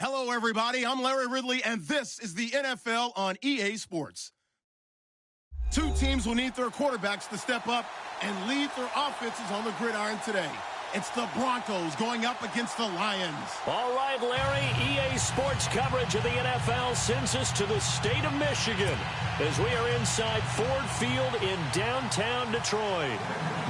Hello, everybody. I'm Larry Ridley, and this is the NFL on EA Sports. Two teams will need their quarterbacks to step up and lead their offenses on the gridiron today. It's the Broncos going up against the Lions. All right, Larry, EA Sports coverage of the NFL sends us to the state of Michigan as we are inside Ford Field in downtown Detroit.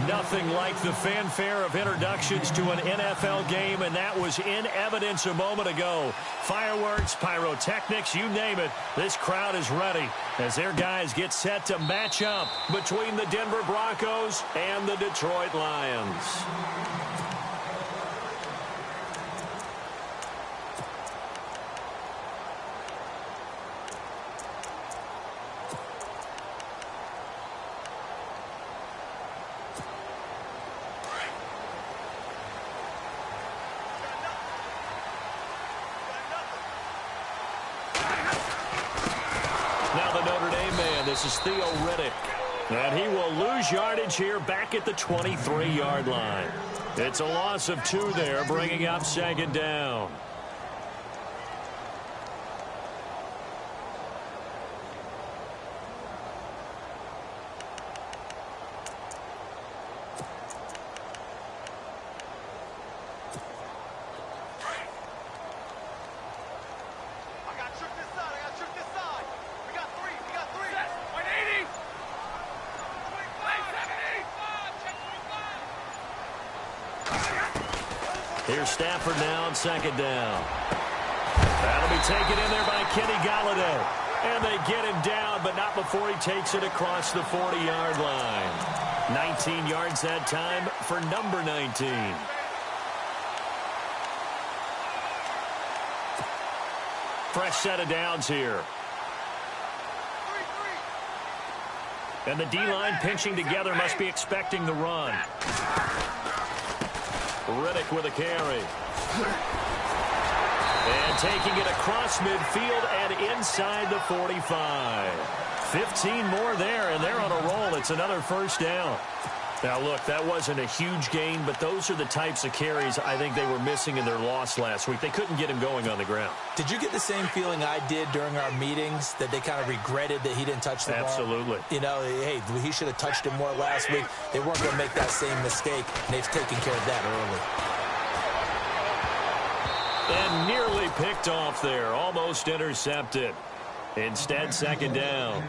Nothing like the fanfare of introductions to an NFL game, and that was in evidence a moment ago. Fireworks, pyrotechnics, you name it, this crowd is ready as their guys get set to match up between the Denver Broncos and the Detroit Lions. This is Theo Riddick, and he will lose yardage here back at the 23-yard line. It's a loss of 2 there, bringing up second down. Here's Stafford now on second down. That'll be taken in there by Kenny Golladay. And they get him down, but not before he takes it across the 40-yard line. 19 yards that time for number 19. Fresh set of downs here. And the D-line pinching together must be expecting the run. Riddick with a carry. And taking it across midfield and inside the 45. 15 more there, and they're on a roll. It's another first down. Now, look, that wasn't a huge gain, but those are the types of carries I think they were missing in their loss last week. They couldn't get him going on the ground. Did you get the same feeling I did during our meetings, that they kind of regretted that he didn't touch the ball? Absolutely. You know, hey, he should have touched it more last week. They weren't going to make that same mistake, and they've taken care of that early. And nearly picked off there, almost intercepted. Instead, second down.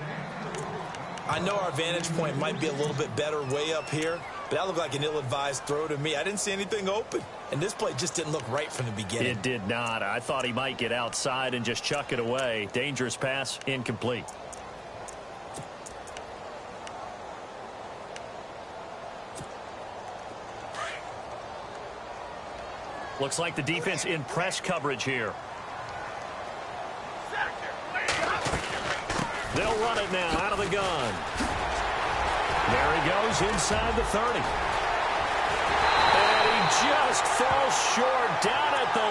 I know our vantage point might be a little bit better way up here, but that looked like an ill-advised throw to me. I didn't see anything open, and this play just didn't look right from the beginning. It did not. I thought he might get outside and just chuck it away. Dangerous pass, incomplete. Looks like the defense in press coverage here. They'll run it now out of the gun. There he goes inside the 30. And he just falls short down at the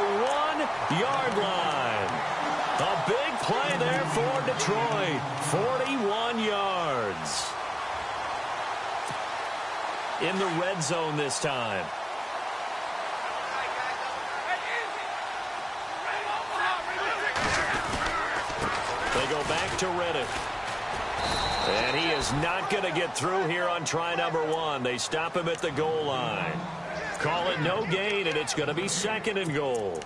1-yard line. A big play there for Detroit. 41 yards. In the red zone this time. They go back to Riddick. And he is not going to get through here on try number 1. They stop him at the goal line. Call it no gain, and it's going to be second and goal.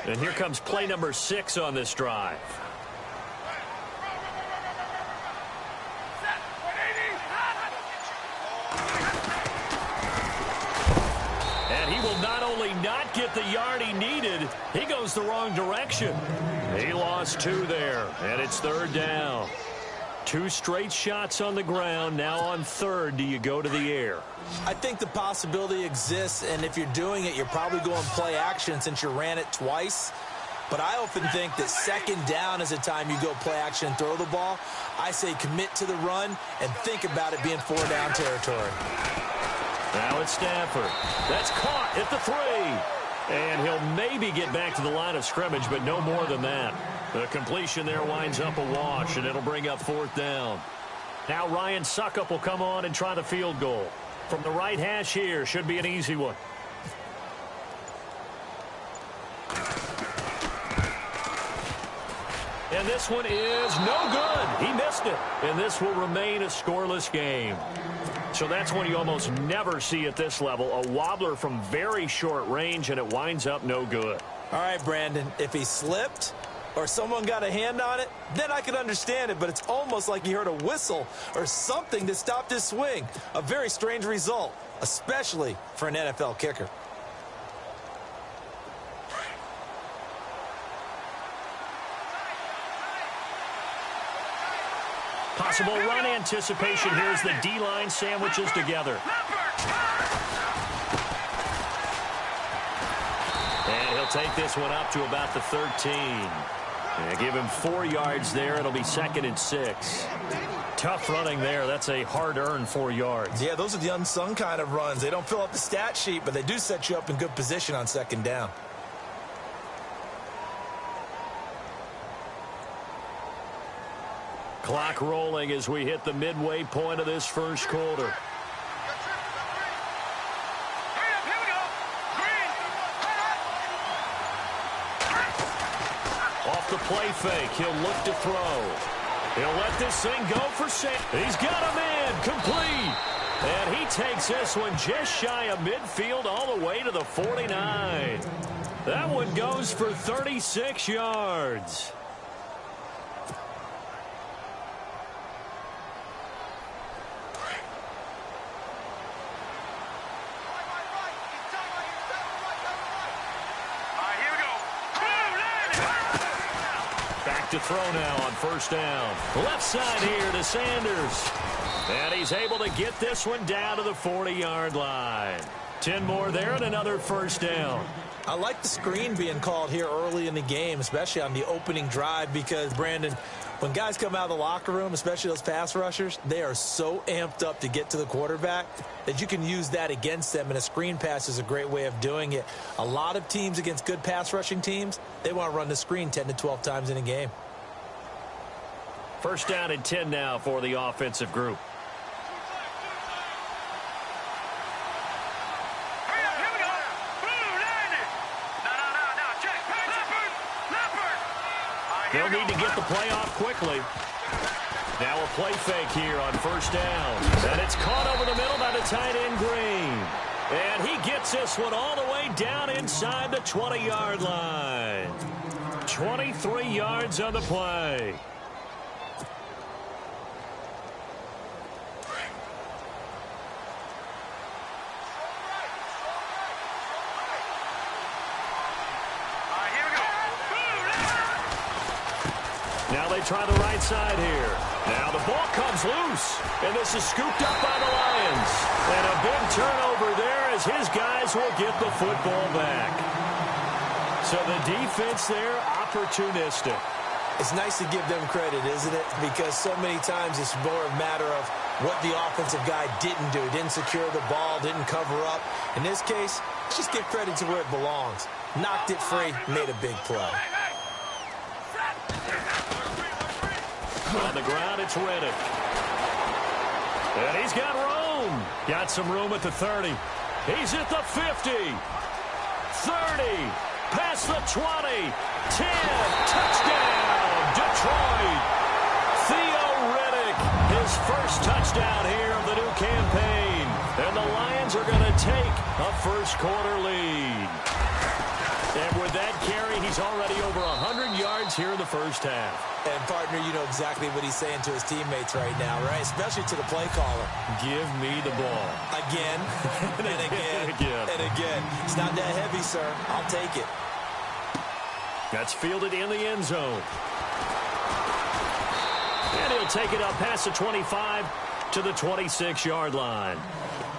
And here comes play number 6 on this drive. And he will not only not get the yard he needed, he goes the wrong direction. He lost 2 there, and it's third down. 2 straight shots on the ground. Now on third, do you go to the air? I think the possibility exists, and if you're doing it, you're probably going play action since you ran it twice. But I often think that second down is a time you go play action and throw the ball. I say commit to the run and think about it being 4-down territory. Now it's Stafford. That's caught at the 3. And he'll maybe get back to the line of scrimmage, but no more than that. The completion there winds up a wash, and it'll bring up fourth down. Now Ryan Suckup will come on and try the field goal. From the right hash here, should be an easy one. And this one is no good. He missed it. And this will remain a scoreless game. So that's one you almost never see at this level. A wobbler from very short range, and it winds up no good. All right, Brandon, if he slipped or someone got a hand on it, then I could understand it. But it's almost like he heard a whistle or something that stopped his swing. A very strange result, especially for an NFL kicker. Possible run anticipation here as the D-line sandwiches together. And he'll take this one up to about the 13. And give him 4 yards there. It'll be 2nd and 6. Tough running there. That's a hard-earned 4 yards. Yeah, those are the unsung kind of runs. They don't fill up the stat sheet, but they do set you up in good position on 2nd down. Clock rolling as we hit the midway point of this first quarter. Off the play fake, he'll look to throw. He'll let this thing go for six. He's got him in, complete. And he takes this one just shy of midfield all the way to the 49. That one goes for 36 yards. To throw now on 1st down. Left side here to Sanders. And he's able to get this one down to the 40-yard line. 10 more there and another 1st down. I like the screen being called here early in the game, especially on the opening drive, because, Brandon, when guys come out of the locker room, especially those pass rushers, they are so amped up to get to the quarterback that you can use that against them, and a screen pass is a great way of doing it. A lot of teams against good pass rushing teams, they want to run the screen 10 to 12 times in a game. 1st down and 10 now for the offensive group. They'll need to get the play off quickly. Now a play fake here on 1st down. And it's caught over the middle by the tight end Green. And he gets this one all the way down inside the 20-yard line. 23 yards on the play. Now they try the right side here. Now the ball comes loose. And this is scooped up by the Lions. And a big turnover there as his guys will get the football back. So the defense there, opportunistic. It's nice to give them credit, isn't it? Because so many times it's more a matter of what the offensive guy didn't do. Didn't secure the ball, didn't cover up. In this case, just give credit to where it belongs. Knocked it free, made a big play. On the ground, it's Reddick. And he's got room. Got some room at the 30. He's at the 50. 30. Past the 20. 10. Touchdown, Detroit. Theo Reddick, his first touchdown here of the new campaign. And the Lions are going to take a first quarter lead. And with that carry, he's already over 100 yards here in the first half. And, partner, you know exactly what he's saying to his teammates right now, right? Especially to the play caller. Give me the ball. Again, and again, and again. It's not that heavy, sir. I'll take it. That's fielded in the end zone. And he'll take it up past the 25 to the 26-yard line.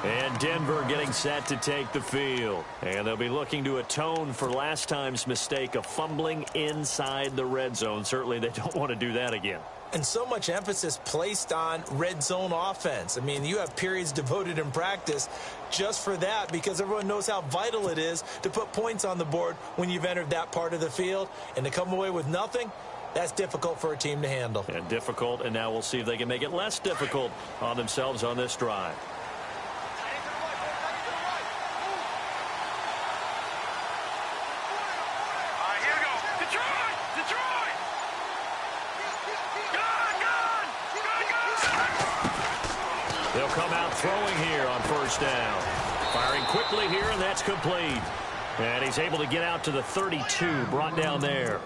And Denver getting set to take the field. And they'll be looking to atone for last time's mistake of fumbling inside the red zone. Certainly they don't want to do that again. And so much emphasis placed on red zone offense. I mean, you have periods devoted in practice just for that because everyone knows how vital it is to put points on the board when you've entered that part of the field. And to come away with nothing, that's difficult for a team to handle. And difficult, and now we'll see if they can make it less difficult on themselves on this drive. They'll come out throwing here on first down. Firing quickly here, and that's complete. And he's able to get out to the 32, brought down there.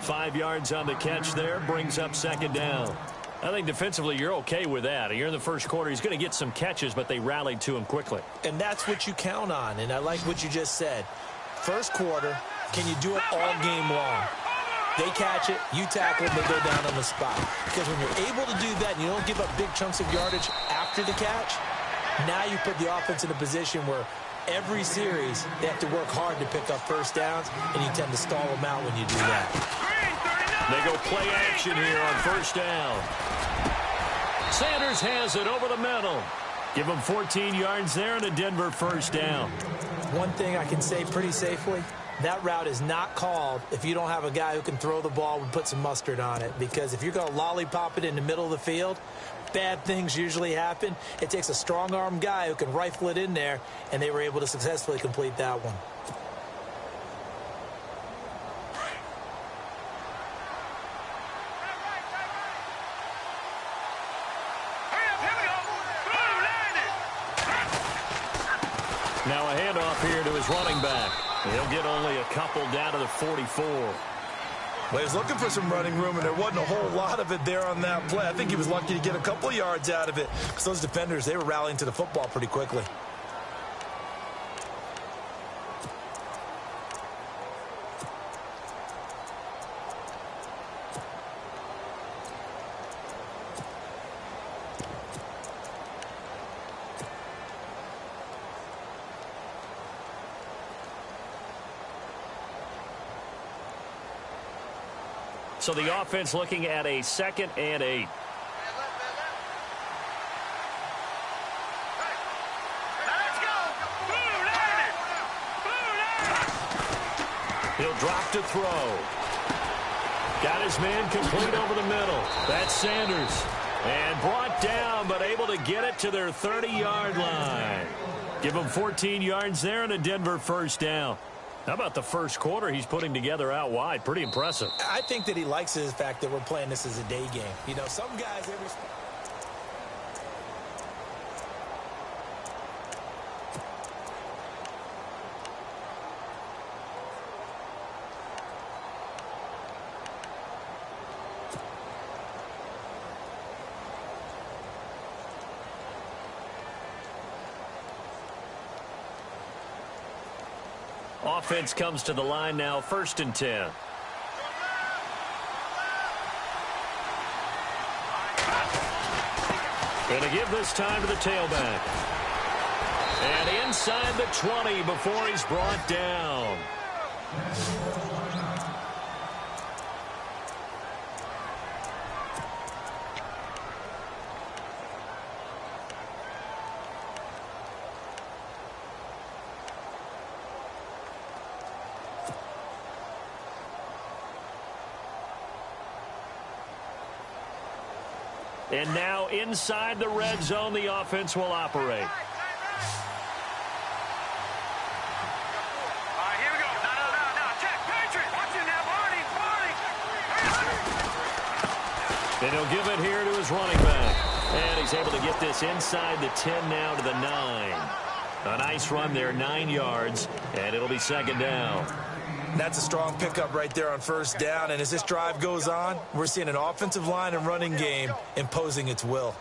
5 yards on the catch there, brings up second down. I think defensively you're okay with that. You're in the first quarter. He's going to get some catches, but they rallied to him quickly. And that's what you count on, and I like what you just said. First quarter, can you do it all game long? They catch it, you tackle them, they go down on the spot. Because when you're able to do that and you don't give up big chunks of yardage after the catch, now you put the offense in a position where every series they have to work hard to pick up first downs, and you tend to stall them out when you do that. They go play action here on first down. Sanders has it over the middle. Give him 14 yards there and a Denver first down. One thing I can say pretty safely, that route is not called if you don't have a guy who can throw the ball and put some mustard on it. Because if you're going to lollipop it in the middle of the field, bad things usually happen. It takes a strong-arm guy who can rifle it in there, and they were able to successfully complete that one. Now a handoff here to his running back. He'll get only a couple down to the 44. Well, he was looking for some running room, and there wasn't a whole lot of it there on that play. I think he was lucky to get a couple yards out of it because those defenders, they were rallying to the football pretty quickly. So the offense looking at a 2nd and 8. He'll drop to throw. Got his man complete over the middle. That's Sanders. And brought down, but able to get it to their 30-yard line. Give him 14 yards there and a Denver first down. How about the first quarter he's putting together out wide? Pretty impressive. I think that he likes the fact that we're playing this as a day game. You know, some guys every... Offense comes to the line now, 1st and 10. Going to give this time to the tailback. And inside the 20 before he's brought down. And now inside the red zone, the offense will operate. And he'll give it here to his running back. And he's able to get this inside the 10 now to the 9. A nice run there, 9 yards, and it'll be 2nd down. That's a strong pickup right there on first down. And as this drive goes on, we're seeing an offensive line and running game imposing its will.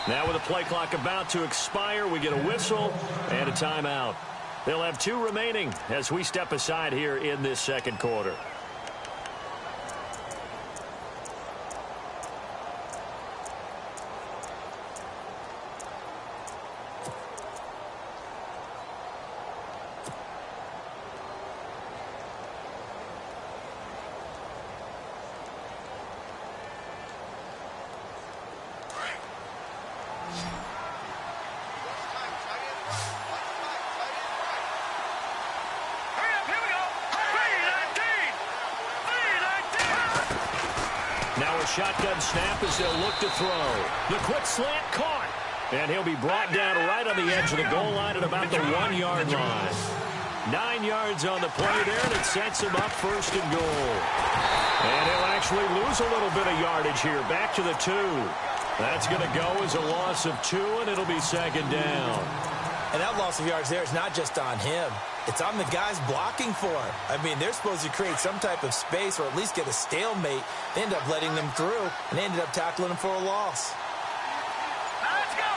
Now with the play clock about to expire, we get a whistle and a timeout. They'll have 2 remaining as we step aside here in this second quarter. shotgun snap as they'll look to throw. The quick slant caught. And he'll be brought down right on the edge of the goal line at about the 1-yard line. 9 yards on the play there, and it sets him up first and goal. And he'll actually lose a little bit of yardage here, back to the 2. That's going to go as a loss of 2, and it'll be second down. And that loss of yards there is not just on him. It's on the guys blocking for him. I mean, they're supposed to create some type of space or at least get a stalemate. They end up letting them through, and they ended up tackling them for a loss. Let's go!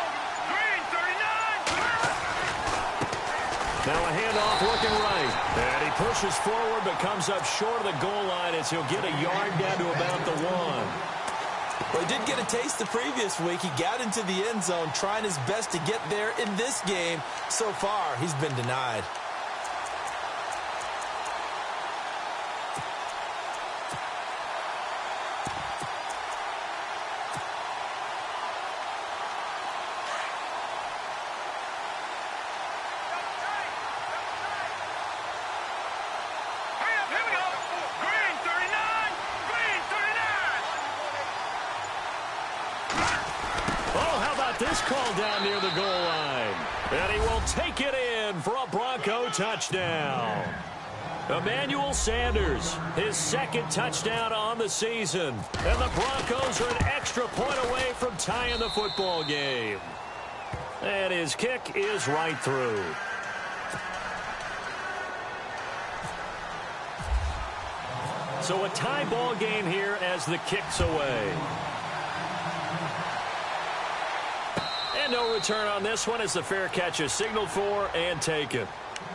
Green, 39! Now a handoff looking right. And he pushes forward but comes up short of the goal line as he'll get a yard down to about the 1. Well, he did get a taste the previous week. He got into the end zone trying his best to get there in this game. So far, he's been denied. This call down near the goal line. And he will take it in for a Bronco touchdown. Emmanuel Sanders, his second touchdown on the season. And the Broncos are an extra point away from tying the football game. And his kick is right through. So a tie ball game here as the kick's away. And no return on this one as the fair catch is signaled for and taken.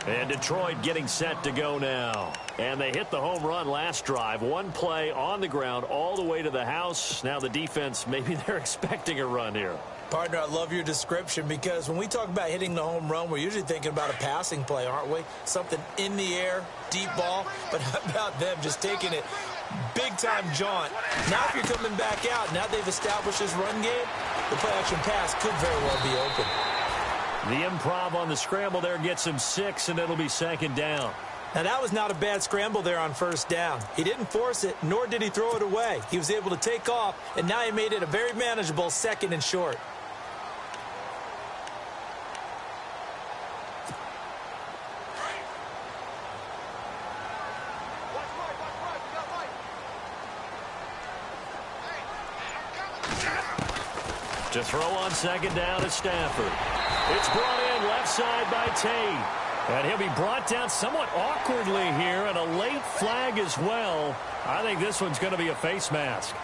And Detroit getting set to go now. And they hit the home run last drive. One play on the ground all the way to the house. Now the defense, maybe they're expecting a run here. Partner, I love your description because when we talk about hitting the home run, we're usually thinking about a passing play, aren't we? Something in the air, deep ball. But how about them just taking it big-time jaunt? Now if you're coming back out, now they've established this run game, the play-action pass could very well be open. The improv on the scramble there gets him 6, and it'll be second down. Now, that was not a bad scramble there on first down. He didn't force it, nor did he throw it away. He was able to take off, and now he made it a very manageable second and short. To throw on second down is Stafford. It's brought in left side by Tate. And he'll be brought down somewhat awkwardly here, and a late flag as well. I think this one's going to be a face mask.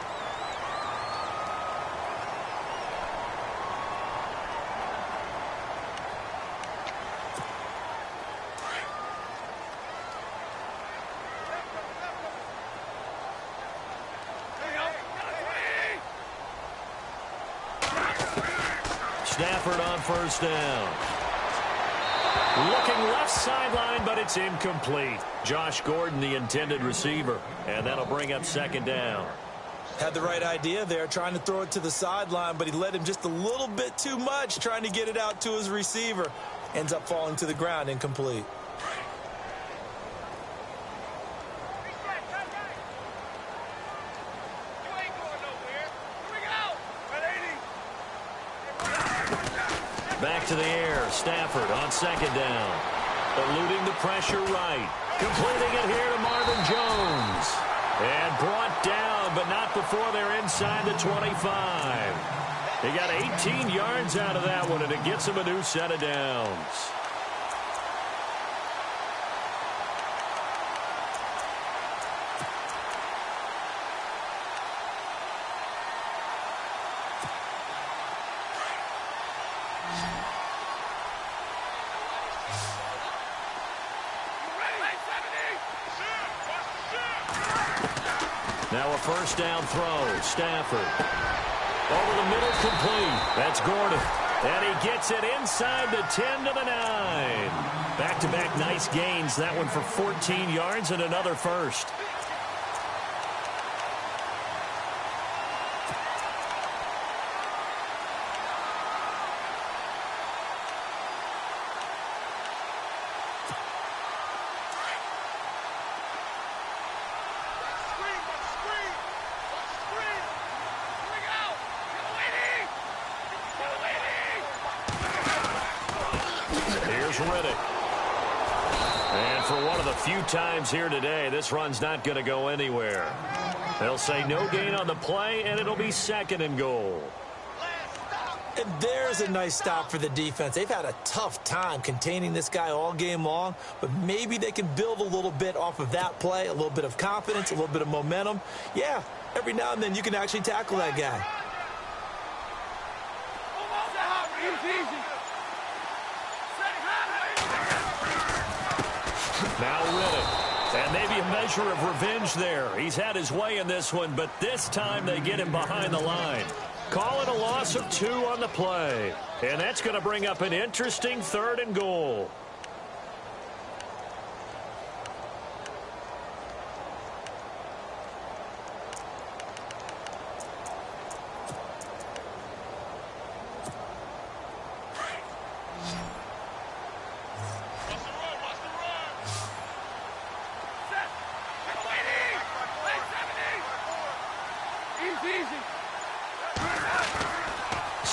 Stafford on first down. Looking left sideline, but it's incomplete. Josh Gordon, the intended receiver. And that'll bring up second down. Had the right idea there, trying to throw it to the sideline, but he led him just a little bit too much, trying to get it out to his receiver. Ends up falling to the ground, incomplete. Back to the air. Stafford on second down. Eluding the pressure right. Completing it here to Marvin Jones. And brought down, but not before they're inside the 25. He got 18 yards out of that one, and it gets him a new set of downs. Now a first down throw. Stafford. Over the middle, complete. That's Gordon. And he gets it inside the 10 to the 9. Back-to-back nice gains. That one for 14 yards and another first. Here's Riddick. And for one of the few times here today, this run's not going to go anywhere. They'll say no gain on the play, and it'll be 2nd and goal. And there's a nice stop for the defense. They've had a tough time containing this guy all game long, but maybe they can build a little bit off of that play, a little bit of confidence, a little bit of momentum. Yeah, every now and then you can actually tackle that guy. Now Riddick, and maybe a measure of revenge there. He's had his way in this one, but this time they get him behind the line. Call it a loss of 2 on the play. And that's going to bring up an interesting 3rd and goal.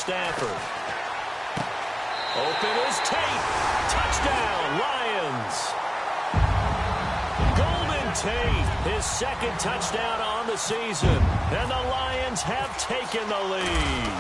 Stafford. Open is Tate. Touchdown, Lions. Golden Tate, his 2nd touchdown on the season. And the Lions have taken the lead.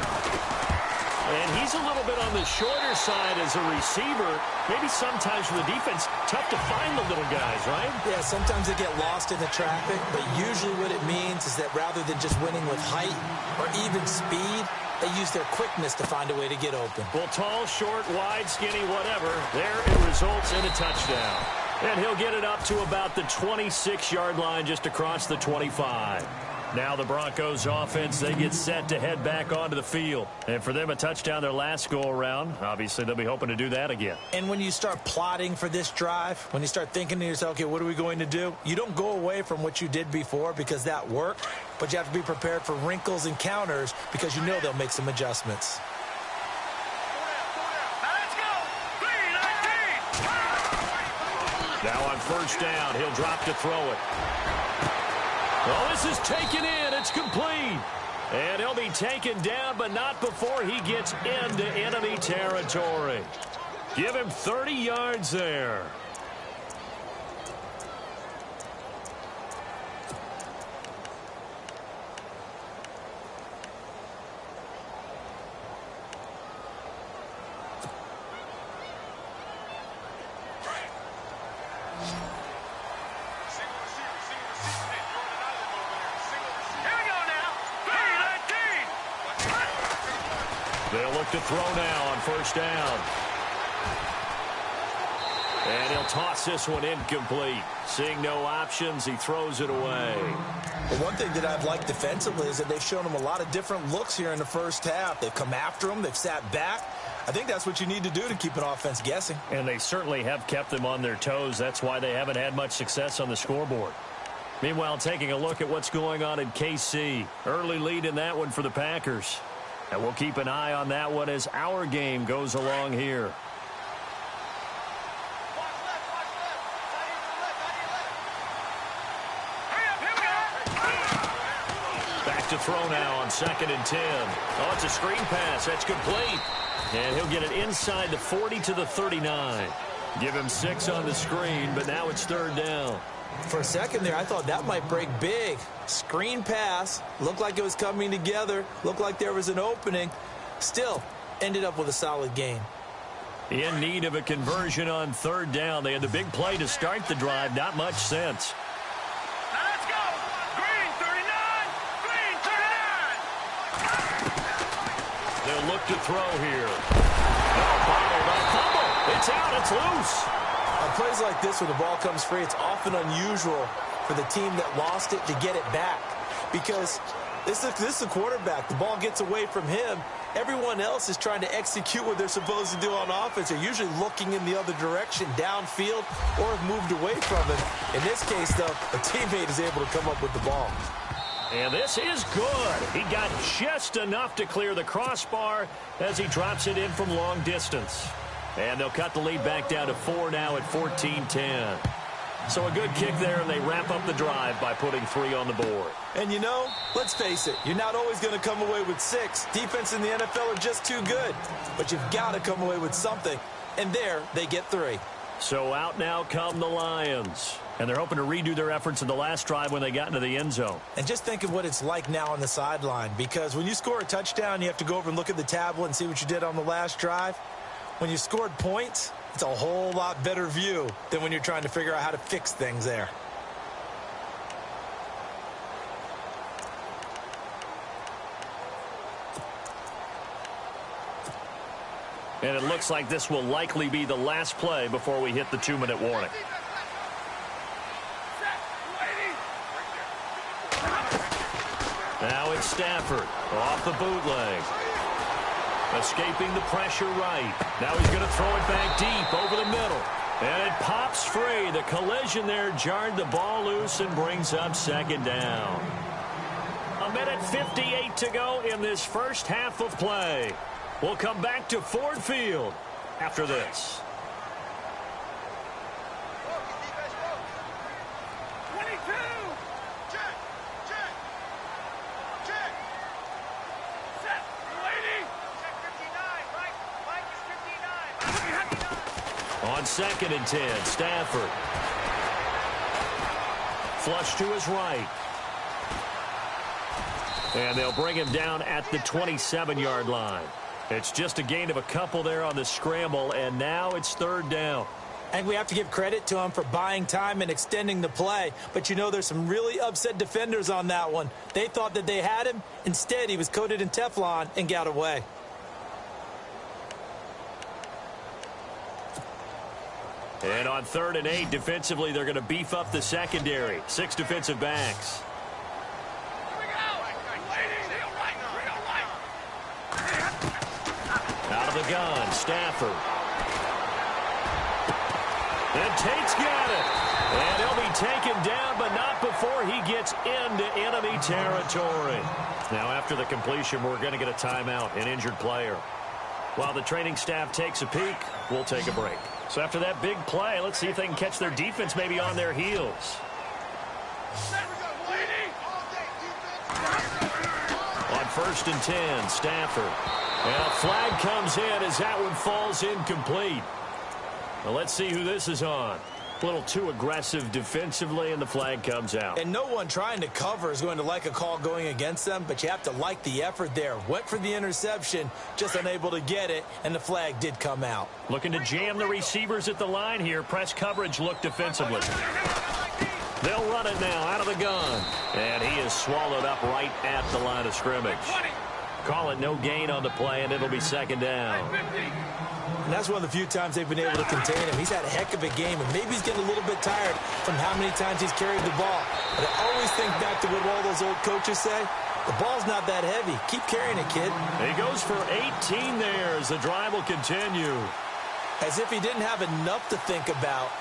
And he's a little bit on the shorter side as a receiver. Maybe sometimes for the defense, tough to find the little guys, right? Yeah, sometimes they get lost in the traffic, but usually what it means is that rather than just winning with height or even speed, they use their quickness to find a way to get open. Well, tall, short, wide, skinny, whatever, there it results in a touchdown. And he'll get it up to about the 26-yard line just across the 25. Now the Broncos offense, they get set to head back onto the field. And for them, a touchdown their last go-around. Obviously, they'll be hoping to do that again. And when you start plotting for this drive, when you start thinking to yourself, okay, what are we going to do? You don't go away from what you did before because that worked, but you have to be prepared for wrinkles and counters because you know they'll make some adjustments. Now on 1st down, he'll drop to throw it. Well, this is taken in. It's complete. And he'll be taken down, but not before he gets into enemy territory. Give him 30 yards there. They'll look to throw now on 1st down. And he'll toss this one incomplete. Seeing no options, he throws it away. Well, one thing that I've liked defensively is that they've shown him a lot of different looks here in the 1st half. They've come after him. They've sat back. I think that's what you need to do to keep an offense guessing. And they certainly have kept them on their toes. That's why they haven't had much success on the scoreboard. Meanwhile, taking a look at what's going on in KC. Early lead in that one for the Packers. And we'll keep an eye on that one as our game goes along here. Back to throw now on 2nd and 10. Oh, it's a screen pass. That's complete. And he'll get it inside the 40 to the 39. Give him 6 on the screen, but now it's 3rd down. For a second there, I thought that might break big. Screen pass. Looked like it was coming together. Looked like there was an opening. Still, ended up with a solid game. In need of a conversion on 3rd down. They had the big play to start the drive. Not much sense. Now let's go. Green 39. Green 39. They'll look to throw here. No, bottled up. Fumble. It's out. It's loose. On plays like this where the ball comes free, it's often unusual for the team that lost it to get it back. Because this is the quarterback. The ball gets away from him. Everyone else is trying to execute what they're supposed to do on offense. They're usually looking in the other direction, downfield, or have moved away from it. In this case, though, a teammate is able to come up with the ball. And this is good. He got just enough to clear the crossbar as he drops it in from long distance. And they'll cut the lead back down to 4 now at 14-10. So a good kick there, and they wrap up the drive by putting 3 on the board. And you know, let's face it, you're not always going to come away with 6. Defense in the NFL are just too good. But you've got to come away with something. and there they get 3. So out now come the Lions. And they're hoping to redo their efforts in the last drive when they got into the end zone. And just think of what it's like now on the sideline, because when you score a touchdown, you have to go over and look at the tablet and see what you did on the last drive. When you scored points, it's a whole lot better view than when you're trying to figure out how to fix things there. And it looks like this will likely be the last play before we hit the 2-minute warning. Now it's Stafford off the bootleg. Escaping the pressure right. Now he's going to throw it back deep over the middle. And it pops free. The collision there jarred the ball loose and brings up 2nd down. 1:58 to go in this first half of play. We'll come back to Ford Field after this. 22. Check. Set. Lady. Check 59. Right. Mike is 59. On 2nd and 10, Stafford. Flush to his right. And they'll bring him down at the 27-yard line. It's just a gain of a couple there on the scramble, and now it's 3rd down. And we have to give credit to him for buying time and extending the play. But you know, there's some really upset defenders on that one. They thought that they had him. Instead, he was coated in Teflon and got away. And on 3rd and 8, defensively, they're going to beef up the secondary. 6 defensive backs. Out of the gun, Stafford. And Tate's got it. And he'll be taken down, but not before he gets into enemy territory. Now, after the completion, we're going to get a timeout, an injured player. While the training staff takes a peek, we'll take a break. So after that big play, let's see if they can catch their defense maybe on their heels. On 1st and 10, Stafford. And a flag comes in as that one falls incomplete. Well, let's see who this is on. A little too aggressive defensively, and the flag comes out. And no one trying to cover is going to like a call going against them, but you have to like the effort there. Went for the interception, just unable to get it, and the flag did come out. Looking to jam the receivers at the line here. Press coverage look defensively. They'll run it now out of the gun. And he is swallowed up right at the line of scrimmage. Call it no gain on the play, and it'll be 2nd down. And that's one of the few times they've been able to contain him. He's had a heck of a game, and maybe he's getting a little bit tired from how many times he's carried the ball. But I always think back to what all those old coaches say. The ball's not that heavy. Keep carrying it, kid. He goes for 18 there as the drive will continue. As if he didn't have enough to think about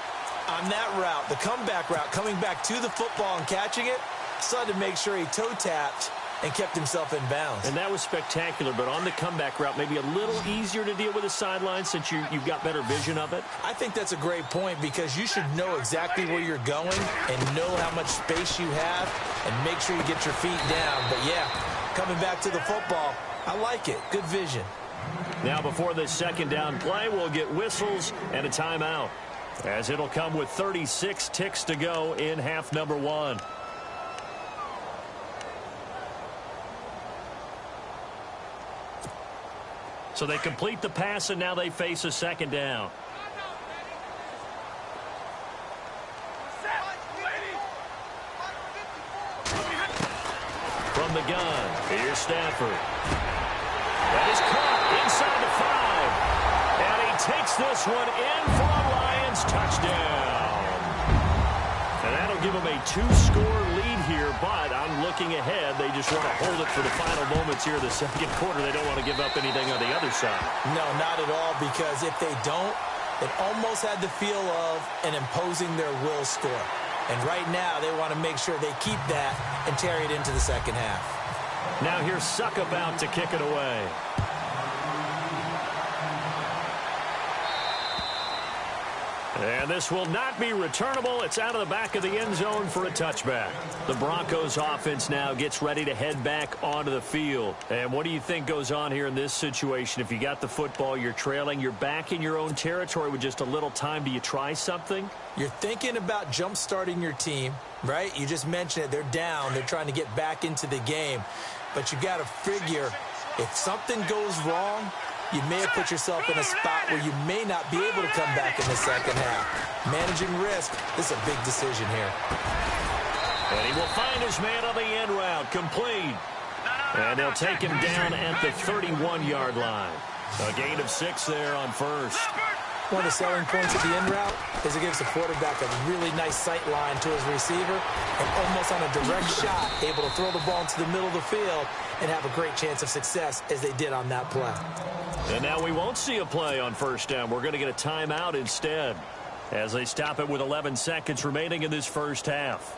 on that route, the comeback route, coming back to the football and catching it, decided to make sure he toe-tapped and kept himself in bounds. And that was spectacular, but on the comeback route, maybe a little easier to deal with the sideline since you've got better vision of it? I think that's a great point because you should know exactly where you're going and know how much space you have and make sure you get your feet down. But, yeah, coming back to the football, I like it. Good vision. Now, before this 2nd down play, we'll get whistles and a timeout, as it'll come with 36 ticks to go in half number 1. So they complete the pass, and now they face a 2nd down. From the gun, here's Stafford. That is caught inside the 5. And he takes this one in for a Lions touchdown. And that'll give them a 2-score lead here, but I'm looking ahead. They just want to hold it for the final moments here of the 2nd quarter. They don't want to give up anything on the other side. No, not at all, because if they don't, it almost had the feel of an imposing their will score. And right now, they want to make sure they keep that and carry it into the 2nd half. Now here's Suck about to kick it away. And this will not be returnable. It's out of the back of the end zone for a touchback. The Broncos offense now gets ready to head back onto the field. And what do you think goes on here in this situation? If you got the football, you're trailing, you're back in your own territory with just a little time. Do you try something? You're thinking about jump-starting your team, right? You just mentioned it. They're down. They're trying to get back into the game. But you got to figure if something goes wrong, you may have put yourself in a spot where you may not be able to come back in the second half. Managing risk, this is a big decision here. And he will find his man on the end route, complete. And they'll take him down at the 31-yard line. A gain of 6 there on first. One of the selling points of the end route is it gives the quarterback a really nice sight line to his receiver and almost on a direct shot, able to throw the ball into the middle of the field and have a great chance of success as they did on that play. And now we won't see a play on first down. We're going to get a timeout instead as they stop it with 11 seconds remaining in this first half.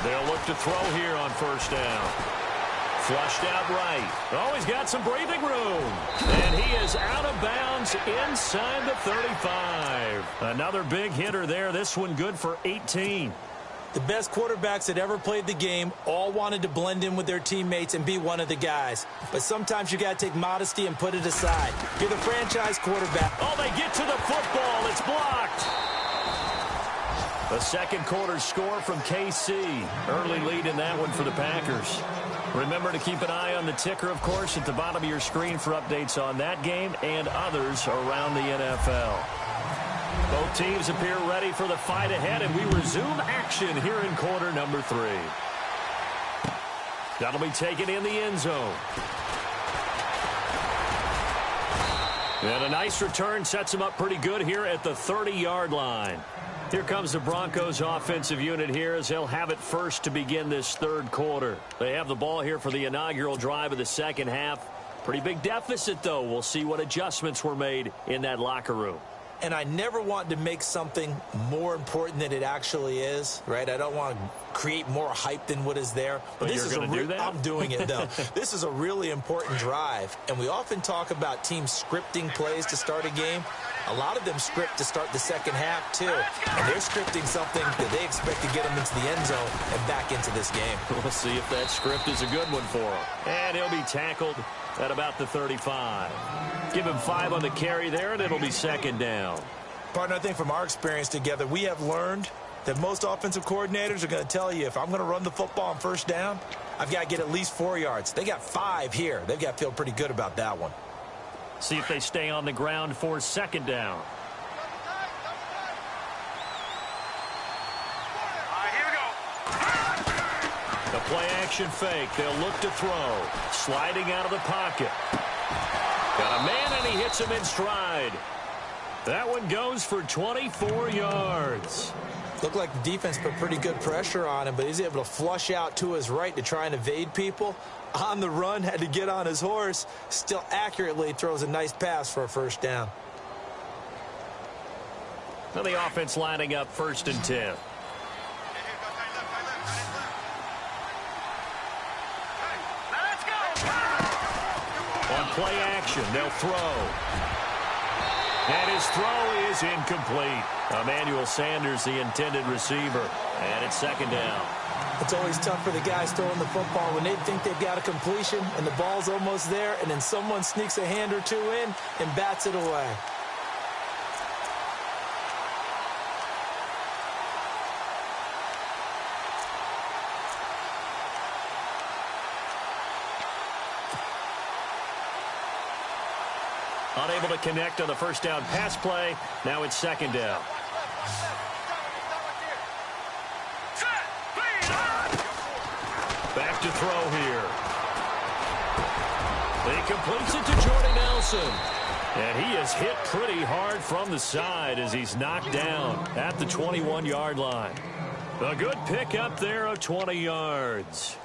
They'll look to throw here on first down. Flushed out right. Oh, he's got some breathing room. And he is out of bounds inside the 35. Another big hitter there. This one good for 18. The best quarterbacks that ever played the game all wanted to blend in with their teammates and be one of the guys. But sometimes you got to take modesty and put it aside. You're the franchise quarterback. Oh, they get to the football. It's blocked. The second quarter score from KC. Early lead in that one for the Packers. Remember to keep an eye on the ticker, of course, at the bottom of your screen for updates on that game and others around the NFL. Both teams appear ready for the fight ahead, and we resume action here in quarter number 3. That'll be taken in the end zone. And a nice return sets him up pretty good here at the 30-yard line. Here comes the Broncos offensive unit here as they'll have it first to begin this third quarter. They have the ball here for the inaugural drive of the second half. Pretty big deficit, though. We'll see what adjustments were made in that locker room. And I never want to make something more important than it actually is, right? I don't want to create more hype than what is there. But this is going to do that? I'm doing it, though. This is a really important drive. And we often talk about teams scripting plays to start a game. A lot of them script to start the second half, too. And they're scripting something that they expect to get them into the end zone and back into this game. We'll see if that script is a good one for him. And he'll be tackled at about the 35. Give him 5 on the carry there, and it'll be second down. Partner, I think from our experience together, we have learned that most offensive coordinators are going to tell you, if I'm going to run the football on first down, I've got to get at least 4 yards. They got 5 here. They've got to feel pretty good about that one. See if they stay on the ground for second down. Here we go. The play action fake. They'll look to throw. Sliding out of the pocket. Got a man, and he hits him in stride. That one goes for 24 yards. Looked like the defense put pretty good pressure on him, but he's able to flush out to his right to try and evade people. On the run, had to get on his horse. Still accurately throws a nice pass for a first down. Now the offense lining up 1st and 10. Let's go. On play action, they'll throw. And his throw is incomplete. Emmanuel Sanders, the intended receiver. And it's second down. It's always tough for the guys throwing the football when they think they've got a completion and the ball's almost there, and then someone sneaks a hand or two in and bats it away. Unable to connect on the first down pass play. Now it's second down. Back to throw here. He completes it to Jordy Nelson. And he is hit pretty hard from the side as he's knocked down at the 21-yard line. A good pickup there of 20 yards.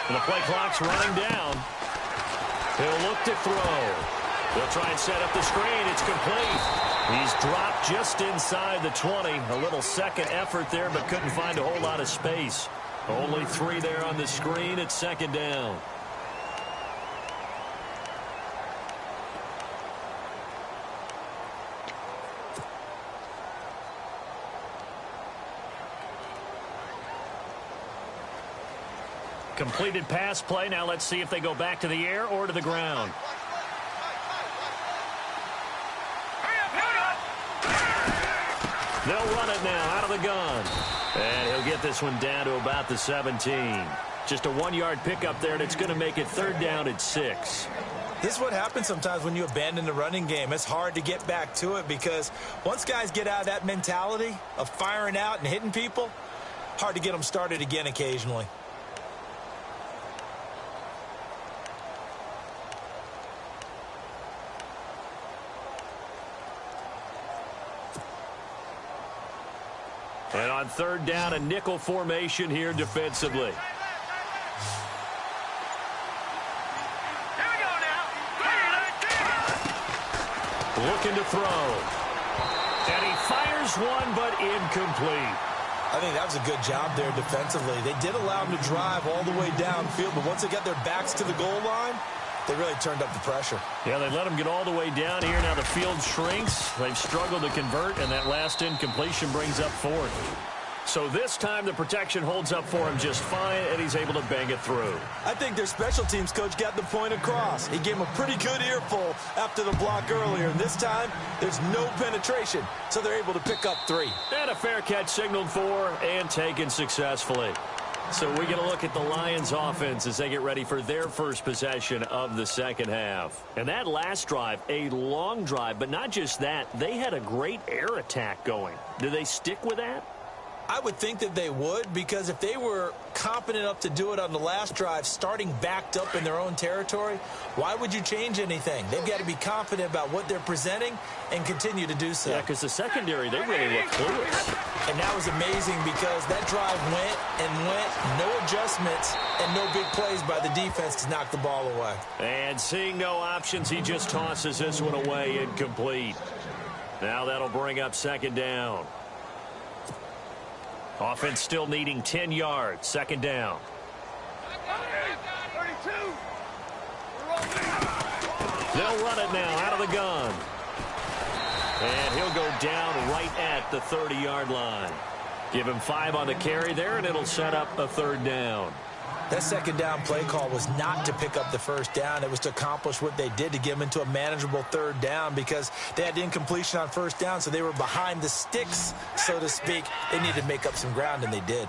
And the play clock's running down. He'll look to throw. He'll try and set up the screen. It's complete. He's dropped just inside the 20. A little second effort there, but couldn't find a whole lot of space. Only 3 there on the screen. It's second down. Completed pass play. Now let's see if they go back to the air or to the ground. They'll run it now out of the gun. And he'll get this one down to about the 17. Just a 1-yard pickup there, and it's going to make it third down at 6. This is what happens sometimes when you abandon the running game. It's hard to get back to it because once guys get out of that mentality of firing out and hitting people, hard to get them started again occasionally. And on third down, a nickel formation here defensively. Looking to throw. And he fires one, but incomplete. I think that was a good job there defensively. They did allow him to drive all the way downfield, but once they got their backs to the goal line, they really turned up the pressure. Yeah, they let him get all the way down here. Now the field shrinks. They've struggled to convert, and that last incompletion brings up fourth. So this time the protection holds up for him just fine, and he's able to bang it through. I think their special teams coach got the point across. He gave him a pretty good earful after the block earlier, and this time there's no penetration, so they're able to pick up 3. And a fair catch signaled for and taken successfully. So we get a look at the Lions offense as they get ready for their first possession of the second half. And that last drive, a long drive, but not just that, they had a great air attack going. Do they stick with that? I would think that they would, because if they were competent enough to do it on the last drive, starting backed up in their own territory, why would you change anything? They've got to be confident about what they're presenting and continue to do so. Yeah, because the secondary, they really look clueless. And that was amazing because that drive went and went, no adjustments, and no big plays by the defense to knock the ball away. And seeing no options, he just tosses this one away, incomplete. Now that'll bring up second down. Offense still needing 10 yards. Second down. 32. They'll run it now out of the gun. And he'll go down right at the 30-yard line. Give him 5 on the carry there, and it'll set up a third down. That second down play call was not to pick up the first down. It was to accomplish what they did, to get them into a manageable third down, because they had incompletion on first down, so they were behind the sticks, so to speak. They needed to make up some ground, and they did.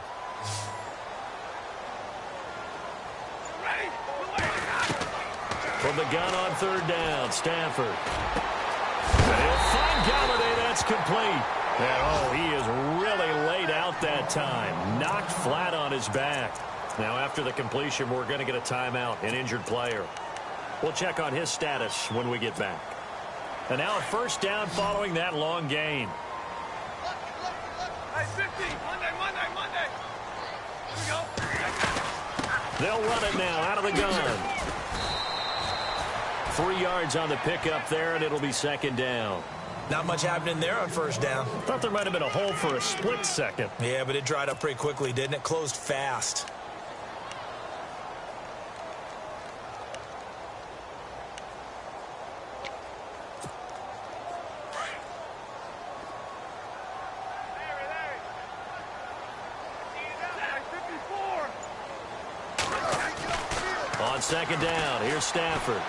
From the gun on third down, Stafford. And he'll find Galladay. That's complete. And, oh, he is really laid out that time. Knocked flat on his back. Now, after the completion, we're going to get a timeout, an injured player. We'll check on his status when we get back. And now a first down following that long gain. Hey, 50. Monday. Here we go. They'll run it now out of the gun. 3 yards on the pickup there, and it'll be second down. Not much happening there on first down. Thought there might have been a hole for a split second. Yeah, but it dried up pretty quickly, didn't it? Closed fast. On second down, here's Stafford.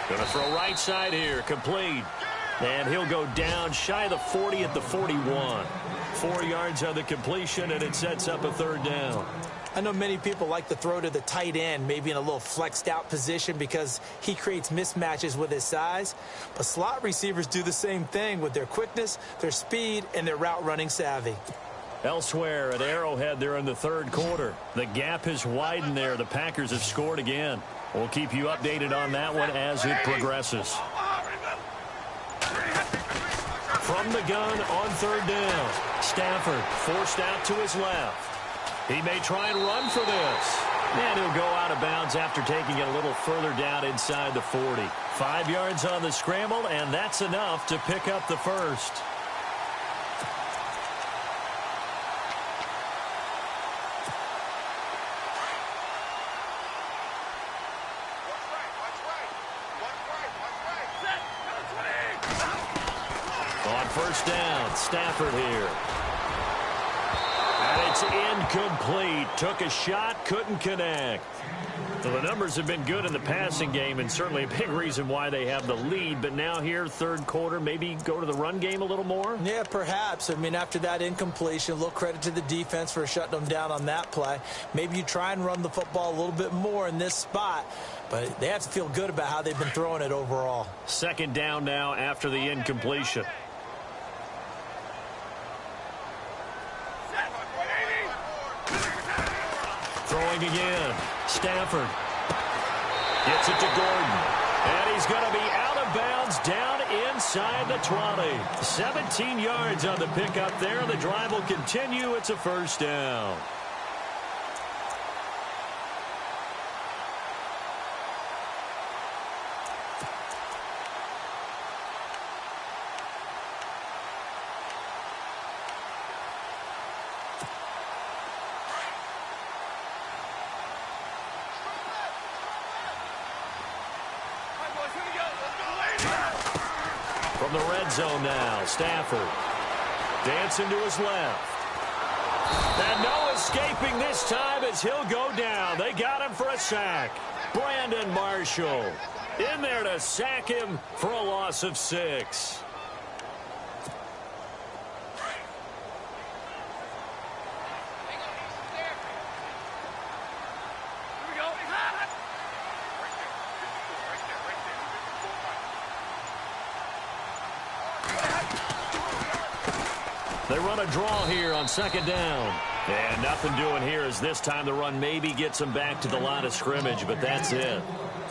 Going to throw right side here, complete. And he'll go down shy of the 40 at the 41. 4 yards on the completion, and it sets up a third down. I know many people like to throw to the tight end, maybe in a little flexed out position because he creates mismatches with his size. But slot receivers do the same thing with their quickness, their speed, and their route running savvy. Elsewhere at Arrowhead there in the third quarter. The gap has widened there. The Packers have scored again. We'll keep you updated on that one as it progresses. From the gun on third down. Stafford forced out to his left. He may try and run for this. And he'll go out of bounds after taking it a little further down inside the 40. 5 yards on the scramble, and that's enough to pick up the first. On first down, Stafford here. And it's incomplete. Took a shot, couldn't connect. Well, the numbers have been good in the passing game, and certainly a big reason why they have the lead. But now here, third quarter, maybe go to the run game a little more? Yeah, perhaps. I mean, after that incompletion, a little credit to the defense for shutting them down on that play. Maybe you try and run the football a little bit more in this spot. But they have to feel good about how they've been throwing it overall. Second down now after the incompletion. Throwing again. Stafford gets it to Gordon. And he's going to be out of bounds down inside the 20. 17 yards on the pickup there. The drive will continue. It's a first down. From the red zone now, Stafford dancing to his left. And no escaping this time as he'll go down. They got him for a sack. Brandon Marshall in there to sack him for a loss of 6. They run a draw here on second down. And nothing doing here as this time the run maybe gets them back to the line of scrimmage, but that's it.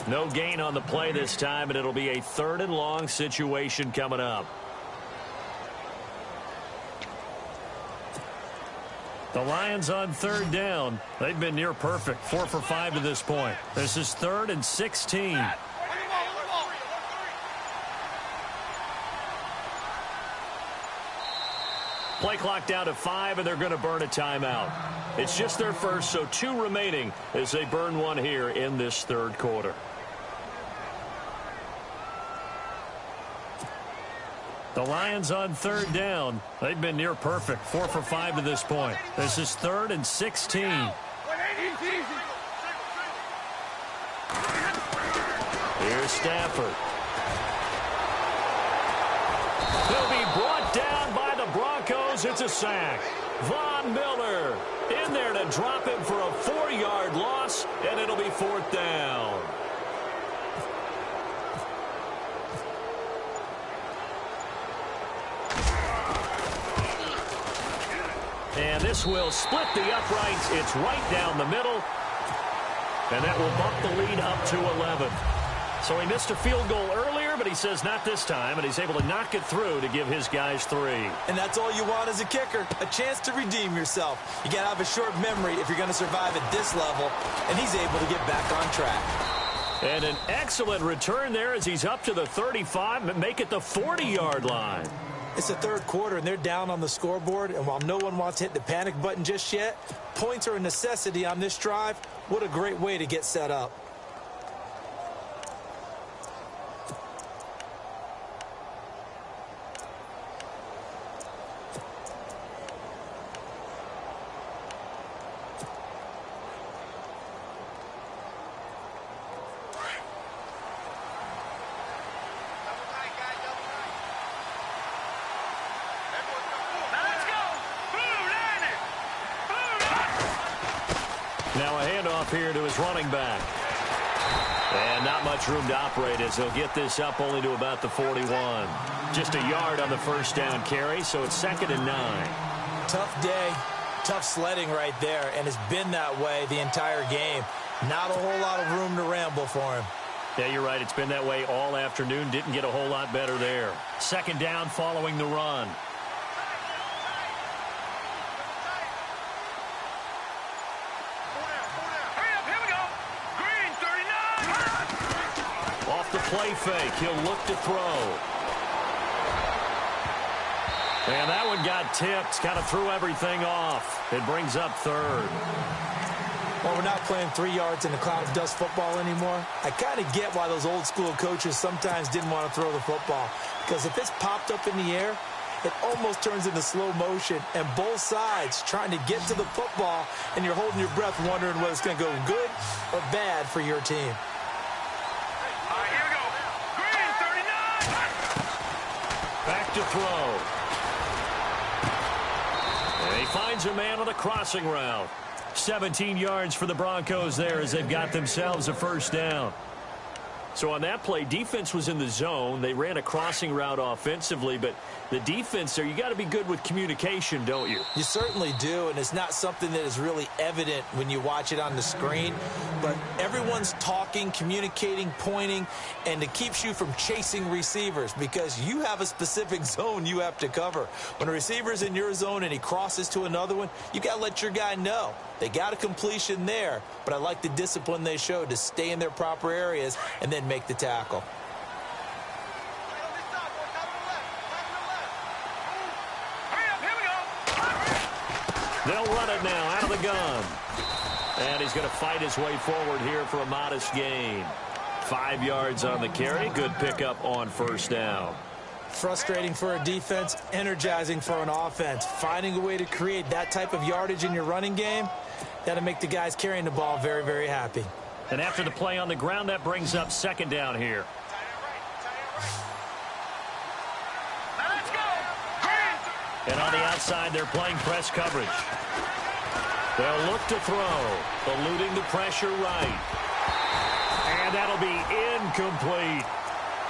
No gain on the play this time, and it'll be a 3rd and long situation coming up. The Lions on 3rd down. They've been near perfect, 4 for 5 to this point. This is 3rd and 16. Play clock down to 5, and they're going to burn a timeout. It's just their first, so 2 remaining as they burn one here in this 3rd quarter. The Lions on 3rd down. They've been near perfect, 4 for 5 to this point. This is 3rd and 16. Here's Stafford. He'll be brought down by the Broncos. It's a sack. Von Miller in there to drop him for a 4-yard loss, and it'll be 4th down. And this will split the uprights. It's right down the middle. And that will bump the lead up to 11. So he missed a field goal earlier, but he says not this time, and he's able to knock it through to give his guys 3. And that's all you want as a kicker, a chance to redeem yourself. You got to have a short memory if you're going to survive at this level, and he's able to get back on track. And an excellent return there as he's up to the 35, but make it the 40-yard line. It's the 3rd quarter, and they're down on the scoreboard, and while no one wants to hit the panic button just yet, points are a necessity on this drive. What a great way to get set up. Now a handoff here to his running back. And not much room to operate as he'll get this up only to about the 41. Just a yard on the first down carry, so it's 2nd and 9. Tough day, tough sledding right there, and it's been that way the entire game. Not a whole lot of room to ramble for him. Yeah, you're right. It's been that way all afternoon. Didn't get a whole lot better there. 2nd down following the run. play fake. He'll look to throw. And that one got tipped. Kind of threw everything off. It brings up third. Well, we're not playing 3 yards in a cloud of dust football anymore. I kind of get why those old school coaches sometimes didn't want to throw the football. Because if it's popped up in the air, it almost turns into slow motion. And both sides trying to get to the football, and you're holding your breath wondering whether it's going to go good or bad for your team. All right, here we go. Green, 39. Back to throw. And he finds a man on the crossing route. 17 yards for the Broncos there as they've got themselves a first down. So on that play, defense was in the zone. They ran a crossing route offensively, but the defense there, you got to be good with communication, don't you? You certainly do, and it's not something that is really evident when you watch it on the screen. But everyone's talking, communicating, pointing, and it keeps you from chasing receivers because you have a specific zone you have to cover. When a receiver's in your zone and he crosses to another one, you got to let your guy know. They got a completion there, but I like the discipline they showed to stay in their proper areas and then make the tackle. They'll run it now out of the gun. And he's going to fight his way forward here for a modest gain. 5 yards on the carry. Good pickup on first down. Frustrating for a defense, energizing for an offense. Finding a way to create that type of yardage in your running game, that'll make the guys carrying the ball very, very happy. And after the play on the ground, that brings up second down here. Now let's go. Green. And on the outside, they're playing press coverage. They'll look to throw, eluding the pressure right. And that'll be incomplete.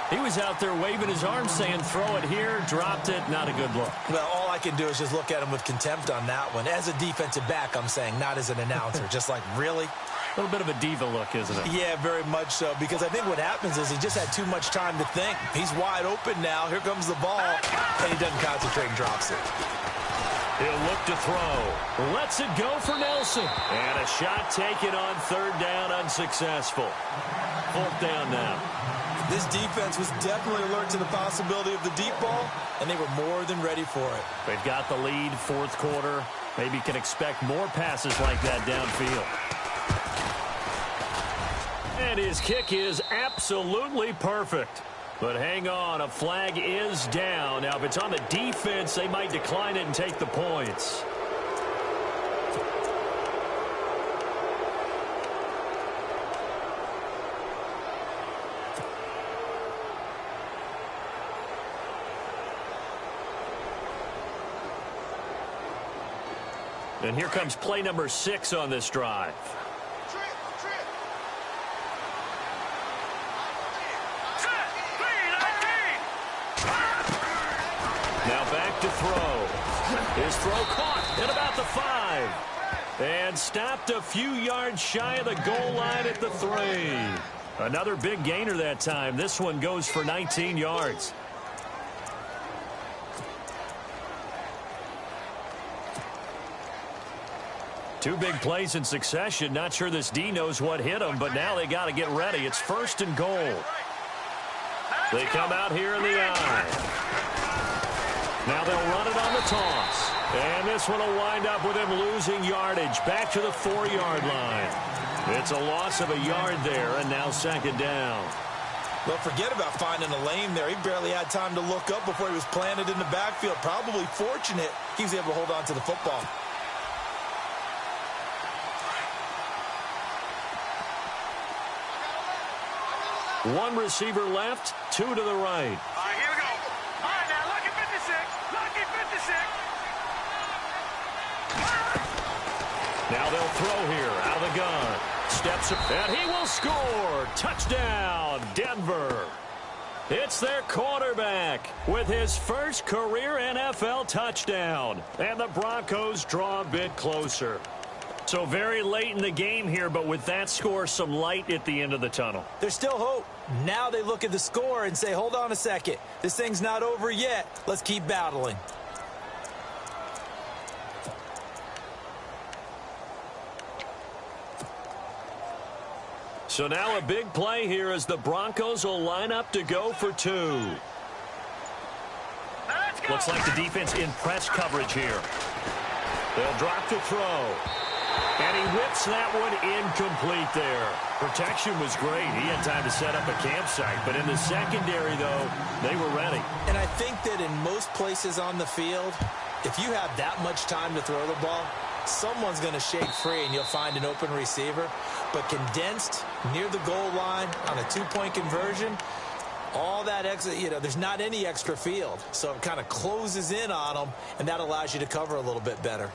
He was out there waving his arms saying, throw it here, dropped it, not a good look. Well, all I can do is just look at him with contempt on that one. As a defensive back, I'm saying, not as an announcer. Just like, really? A little bit of a diva look, isn't it? Yeah, very much so, because I think what happens is he just had too much time to think. He's wide open now. Here comes the ball, and he doesn't concentrate and drops it. He'll look to throw. Lets it go for Nelson. And a shot taken on third down, unsuccessful. Fourth down now. This defense was definitely alert to the possibility of the deep ball, and they were more than ready for it. They've got the lead, fourth quarter. Maybe can expect more passes like that downfield. And his kick is absolutely perfect. But hang on, a flag is down. Now, if it's on the defense, they might decline it and take the points. And here comes play number 6 on this drive. Now back to throw. His throw caught at about the 5. And stopped a few yards shy of the goal line at the 3. Another big gainer that time. This one goes for 19 yards. Two big plays in succession. Not sure this D knows what hit him, but now they got to get ready. It's first and goal. They come out here in the eye. Now they'll run it on the toss. And this one will wind up with him losing yardage. Back to the 4-yard line. It's a loss of a yard there, and now second down. Well, forget about finding a lane there. He barely had time to look up before he was planted in the backfield. Probably fortunate he was able to hold on to the football. One receiver left, 2 to the right. All right, here we go. All right, now, lucky 56. Lucky 56. Now they'll throw here out of the gun. Steps up, and he will score. Touchdown, Denver. It's their quarterback with his first career NFL touchdown. And the Broncos draw a bit closer. So very late in the game here, but with that score, some light at the end of the tunnel. There's still hope. Now they look at the score and say, hold on a second. This thing's not over yet. Let's keep battling. So now a big play here as the Broncos will line up to go for 2. Looks like the defense in press coverage here. They'll drop to throw. And he whips that one incomplete there. Protection was great. He had time to set up a campsite. But in the secondary, though, they were ready. And I think that in most places on the field, if you have that much time to throw the ball, someone's going to shake free and you'll find an open receiver. But condensed near the goal line on a 2-point conversion, all that extra, there's not any extra field. So it kind of closes in on them, and that allows you to cover a little bit better.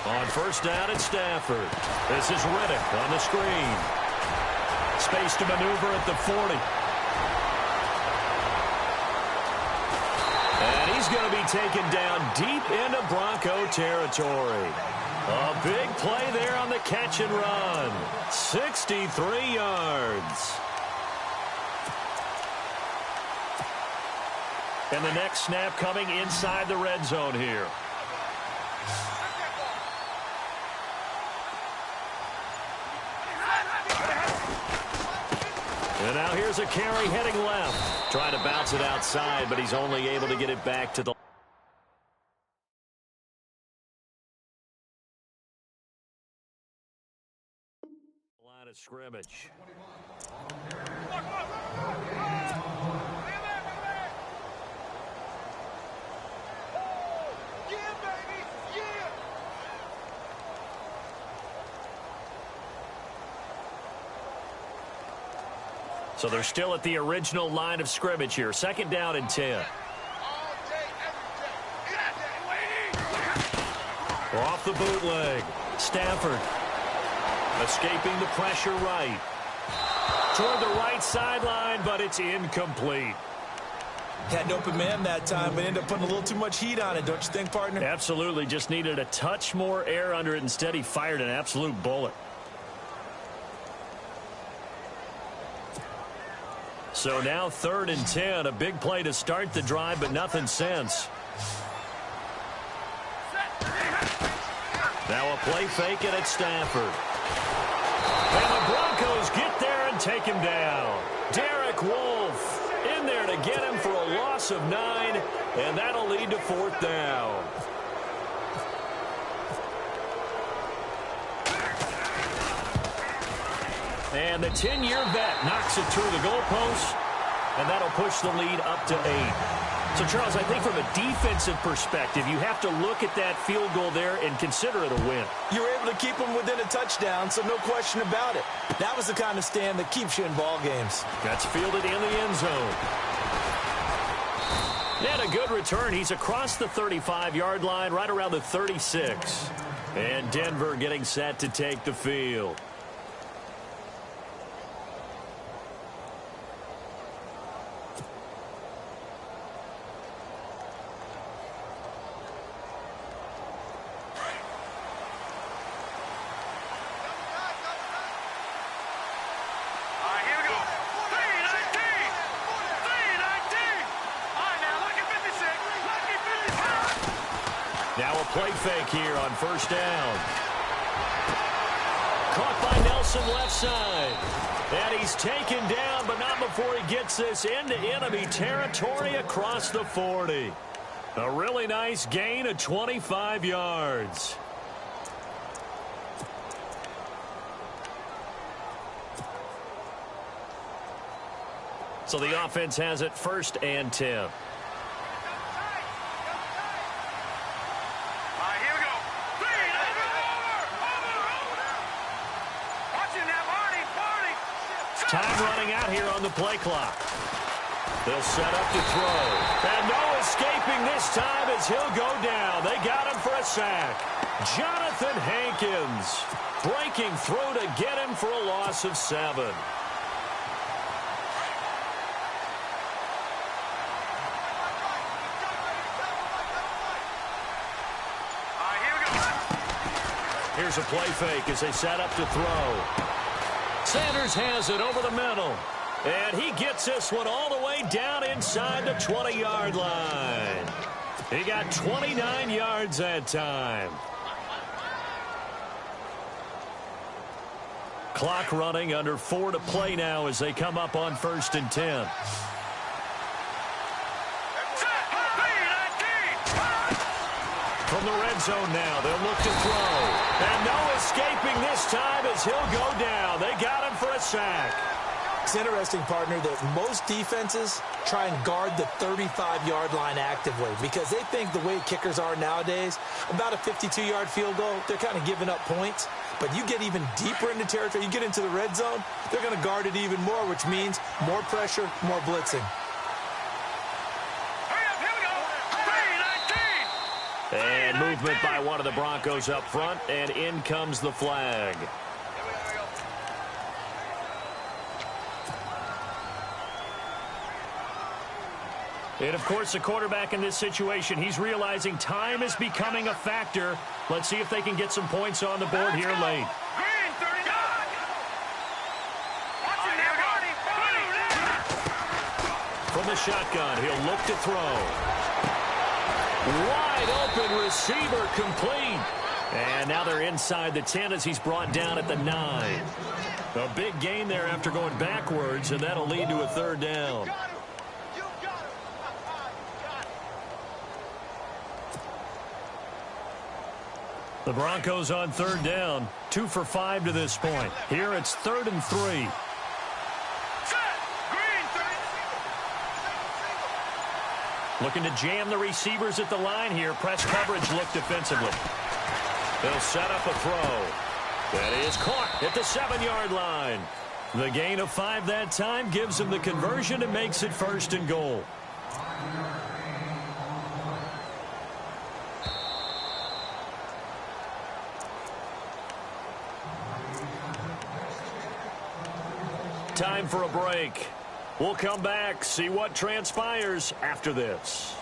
On first down at Stafford. This is Riddick on the screen. Space to maneuver at the 40. And he's going to be taken down deep into Bronco territory. A big play there on the catch and run. 63 yards. And the next snap coming inside the red zone here. And now here's a carry heading left. Trying to bounce it outside, but he's only able to get it back to the line of scrimmage. So they're still at the original line of scrimmage here. Second down and 10. Off the bootleg. Stafford escaping the pressure right. Toward the right sideline, but it's incomplete. Had an open man that time, but ended up putting a little too much heat on it, don't you think, partner? Absolutely. Just needed a touch more air under it. Instead, he fired an absolute bullet. So now 3rd and 10. A big play to start the drive, but nothing since. Now a play fake it at Stafford. And the Broncos get there and take him down. Derek Wolfe in there to get him for a loss of 9, and that'll lead to 4th down. And the 10-year vet knocks it through the goalpost, and that'll push the lead up to 8. So, Charles, I think from a defensive perspective, you have to look at that field goal there and consider it a win. You were able to keep them within a touchdown, so no question about it. That was the kind of stand that keeps you in ball games. That's fielded in the end zone. And a good return. He's across the 35-yard line, right around the 36. And Denver getting set to take the field. Play fake here on first down. Caught by Nelson left side. And he's taken down, but not before he gets this into enemy territory across the 40. A really nice gain of 25 yards. So the offense has it 1st and 10. Time running out here on the play clock. They'll set up to throw. And no escaping this time as he'll go down. They got him for a sack. Jonathan Hankins breaking through to get him for a loss of 7. Here's a play fake as they set up to throw. Sanders has it over the middle. And he gets this one all the way down inside the 20-yard line. He got 29 yards that time. Clock running, under 4 to play now as they come up on 1st and 10. From the red zone now, they'll look to throw. And no escaping this time as he'll go down. They got him for a sack. It's interesting, partner, that most defenses try and guard the 35-yard line actively because they think the way kickers are nowadays, about a 52-yard field goal, they're kind of giving up points. But you get even deeper into territory, you get into the red zone, they're going to guard it even more, which means more pressure, more blitzing. And movement by one of the Broncos up front, and in comes the flag. And, of course, the quarterback in this situation, he's realizing time is becoming a factor. Let's see if they can get some points on the board here late. Green, 39. From the shotgun, he'll look to throw. Wide open receiver complete. And now they're inside the 10 as he's brought down at the 9. A big gain there after going backwards, and that'll lead to a 3rd down. The Broncos on 3rd down, 2 for 5 to this point. Here it's 3rd and 3. Looking to jam the receivers at the line here. Press coverage look defensively. They'll set up a throw. That is caught at the 7-yard line. The gain of 5 that time gives them the conversion and makes it 1st and goal. Time for a break. We'll come back, see what transpires after this.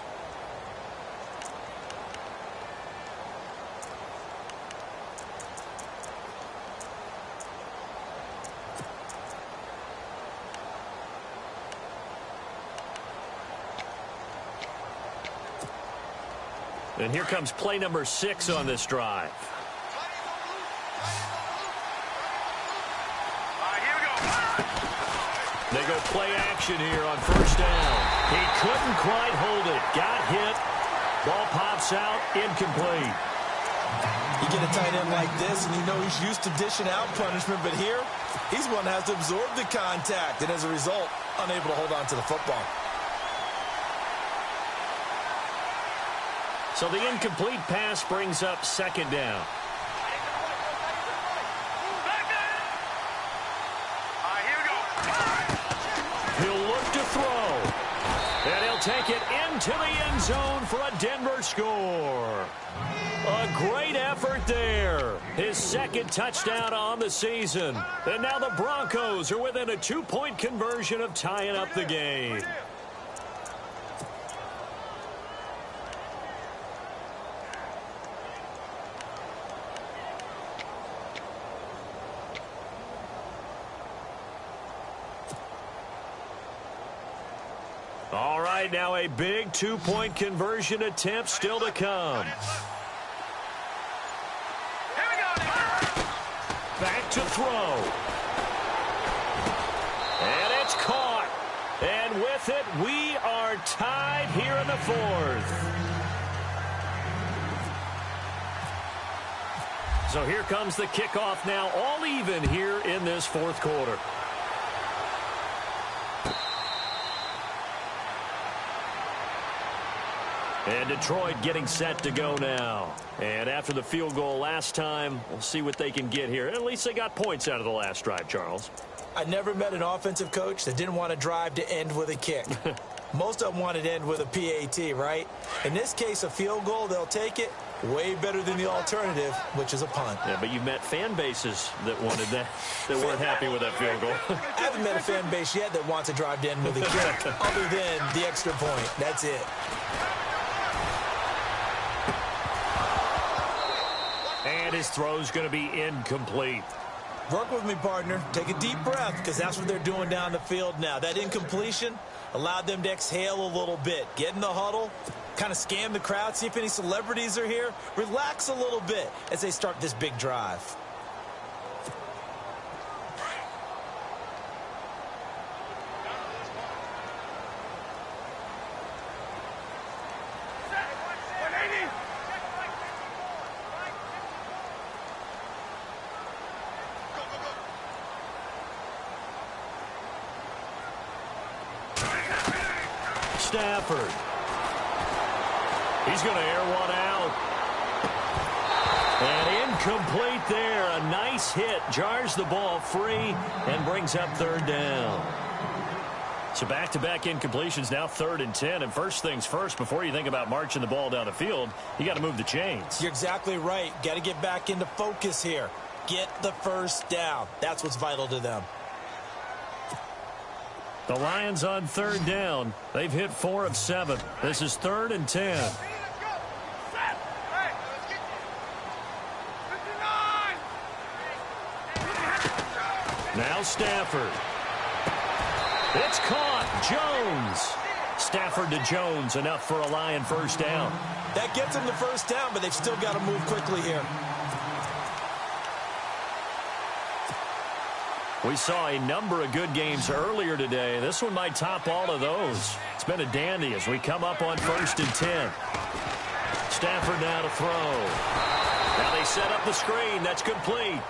And here comes play number 6 on this drive. They go play action here on 1st down. He couldn't quite hold it. Got hit. Ball pops out. Incomplete. You get a tight end like this, and you know he's used to dishing out punishment, but here, he's one that has to absorb the contact, and as a result, unable to hold on to the football. So the incomplete pass brings up 2nd down. He'll look to throw. And he'll take it into the end zone for a Denver score. A great effort there. His 2nd touchdown on the season. And now the Broncos are within a 2-point conversion of tying up the game. All right, now a big 2-point conversion attempt still to come. Back to throw. And it's caught. And with it, we are tied here in the 4th. So here comes the kickoff now, all even here in this 4th quarter. And Detroit getting set to go now. And after the field goal last time, we'll see what they can get here. At least they got points out of the last drive, Charles. I never met an offensive coach that didn't want to drive to end with a kick. Most of them wanted to end with a PAT, right? In this case, a field goal, they'll take it. Way better than the alternative, which is a punt. Yeah, but you've met fan bases that wanted that, that weren't happy with that field goal. I haven't met a fan base yet that wants to drive to end with a kick, other than the extra point. That's it. And his throw's going to be incomplete. Work with me, partner. Take a deep breath, because that's what they're doing down the field now. That incompletion allowed them to exhale a little bit. Get in the huddle, kind of scan the crowd, see if any celebrities are here. Relax a little bit as they start this big drive. Stafford. He's going to air one out. And incomplete there. A nice hit. Jars the ball free and brings up third down. So back-to-back incompletions, now 3rd and 10. And first things first, before you think about marching the ball down the field, you got to move the chains. You're exactly right. Got to get back into focus here. Get the first down. That's what's vital to them. The Lions on 3rd down. They've hit 4 of 7. This is 3rd and 10. Now Stafford. It's caught. Jones. Stafford to Jones. Enough for a Lion first down. That gets them the first down, but they've still got to move quickly here. We saw a number of good games earlier today. This one might top all of those. It's been a dandy as we come up on 1st and 10. Stafford now to throw. Now they set up the screen. That's complete.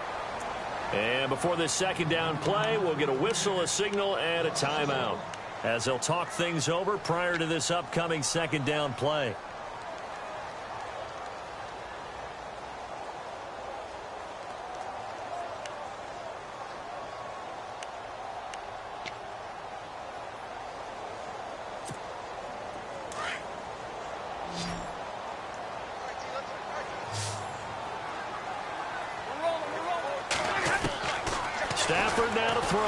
And before this second down play, we'll get a whistle, a signal, and a timeout, as they'll talk things over prior to this upcoming second down play. Stafford now to throw.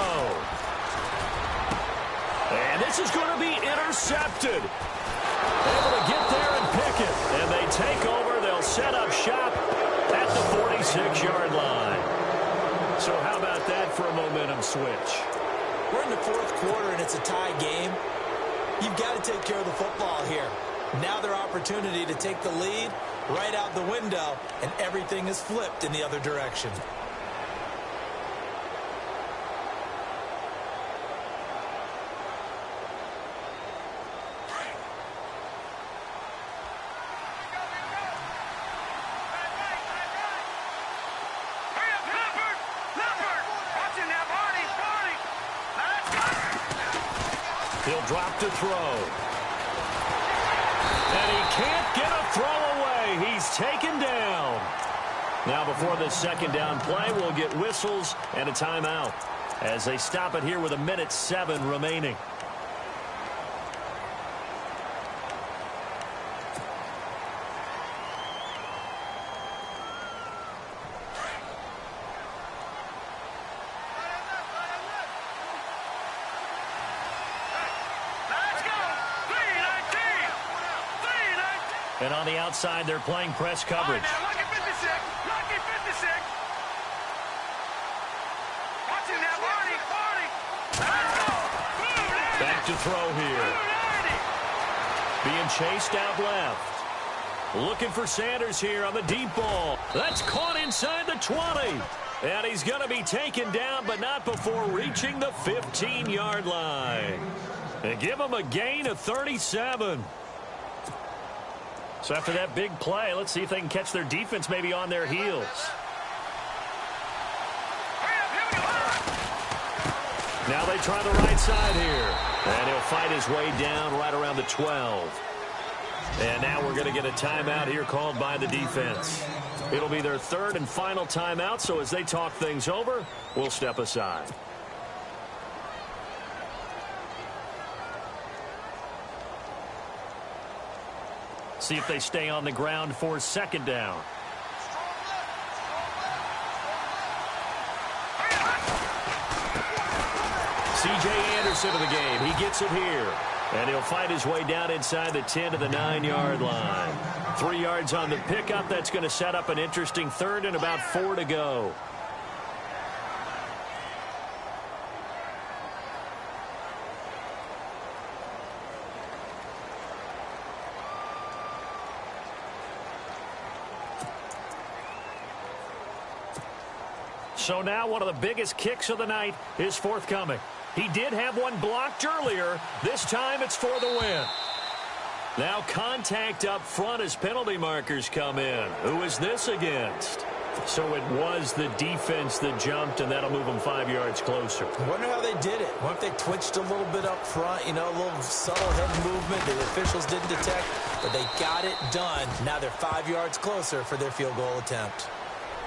And this is going to be intercepted. Able to get there and pick it. And they take over. They'll set up shop at the 46-yard line. So how about that for a momentum switch? We're in the 4th quarter, and it's a tie game. You've got to take care of the football here. Now their opportunity to take the lead right out the window, and everything is flipped in the other direction. He'll drop to throw. And he can't get a throw away. He's taken down. Now before this second down play, we'll get whistles and a timeout as they stop it here with 1:07 remaining. And on the outside, they're playing press coverage. Lucky 56. Lucky 56. Watching that, Marty. Back to throw here. Being chased out left. Looking for Sanders here on the deep ball. That's caught inside the 20. And he's going to be taken down, but not before reaching the 15-yard line. They give him a gain of 37. So after that big play, let's see if they can catch their defense maybe on their heels. Now they try the right side here. And he'll fight his way down right around the 12. And now we're going to get a timeout here called by the defense. It'll be their 3rd and final timeout, so as they talk things over, we'll step aside. See if they stay on the ground for second down. C.J. Anderson of the game. He gets it here. And he'll fight his way down inside the 10 to the 9-yard line. 3 yards on the pickup. That's going to set up an interesting third and about 4 to go. So now one of the biggest kicks of the night is forthcoming. He did have one blocked earlier. This time it's for the win. Now contact up front as penalty markers come in. Who is this against? So it was the defense that jumped, and that'll move them 5 yards closer. I wonder how they did it. What if they twitched a little bit up front, a little subtle head movement the officials didn't detect, but they got it done. Now they're 5 yards closer for their field goal attempt.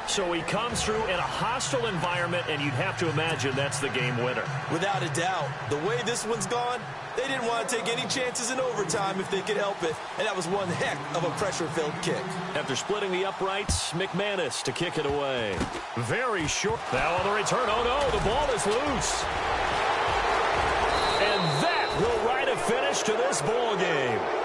So he comes through in a hostile environment, and you'd have to imagine that's the game winner. Without a doubt. The way this one's gone, they didn't want to take any chances in overtime if they could help it. And that was one heck of a pressure-filled kick. After splitting the uprights, McManus to kick it away. Very short. Now on the return. Oh, no, the ball is loose. And that will write a finish to this ball game.